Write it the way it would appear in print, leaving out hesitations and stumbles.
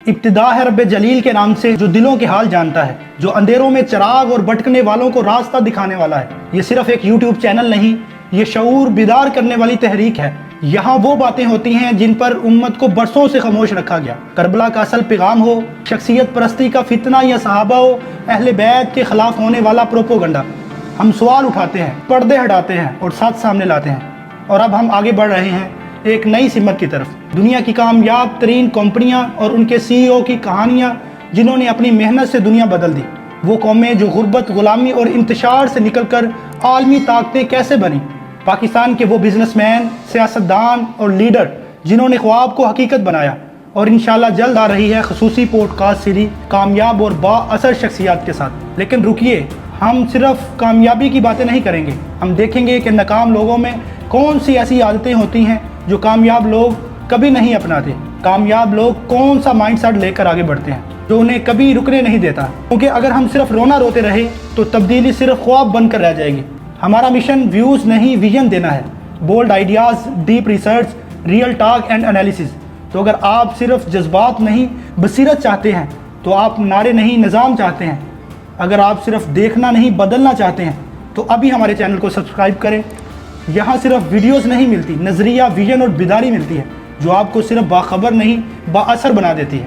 ابتدا ہے رب جلیل کے نام سے جو دلوں کے حال جانتا ہے، جو اندھیروں میں چراغ اور بھٹکنے والوں کو راستہ دکھانے والا ہے۔ یہ صرف ایک یوٹیوب چینل نہیں، یہ شعور بیدار کرنے والی تحریک ہے۔ یہاں وہ باتیں ہوتی ہیں جن پر امت کو برسوں سے خاموش رکھا گیا۔ کربلا کا اصل پیغام ہو، شخصیت پرستی کا فتنہ یا صحابہ ہو، اہل بیت کے خلاف ہونے والا پروپوگنڈا، ہم سوال اٹھاتے ہیں، پردے ہٹاتے ہیں اور ساتھ سامنے لاتے ہیں۔ اور اب ہم آگے بڑھ رہے ہیں ایک نئی سمت کی طرف۔ دنیا کی کامیاب ترین کمپنیاں اور ان کے سی او کی کہانیاں جنہوں نے اپنی محنت سے دنیا بدل دی۔ وہ قومیں جو غربت، غلامی اور انتشار سے نکل کر عالمی طاقتیں کیسے بنی۔ پاکستان کے وہ بزنس مین، سیاستدان اور لیڈر جنہوں نے خواب کو حقیقت بنایا۔ اور انشاءاللہ جلد آ رہی ہے خصوصی پوڈ کاسٹ سیریز کامیاب اور با اثر شخصیات کے ساتھ۔ لیکن رکیے، ہم صرف کامیابی کی باتیں نہیں کریں گے، ہم دیکھیں گے کہ ناکام لوگوں میں کون سی ایسی عادتیں ہوتی ہیں جو کامیاب لوگ کبھی نہیں اپناتے۔ کامیاب لوگ کون سا مائنڈ سیٹ لے کر آگے بڑھتے ہیں جو انہیں کبھی رکنے نہیں دیتا۔ کیونکہ اگر ہم صرف رونا روتے رہے تو تبدیلی صرف خواب بن کر رہ جائے گی۔ ہمارا مشن ویوز نہیں، ویژن دینا ہے۔ Bold ideas, deep research, real talk and analysis. تو اگر آپ صرف جذبات نہیں بصیرت چاہتے ہیں تو آپ نعرے نہیں نظام چاہتے ہیں۔ اگر آپ صرف دیکھنا نہیں بدلنا چاہتے ہیں تو ابھی ہمارے چینل کو سبسکرائب کریں۔ یہاں صرف ویڈیوز نہیں ملتی، نظریہ، ویژن اور بیداری ملتی ہے جو آپ کو صرف باخبر نہیں، با اثر بنا دیتی ہے۔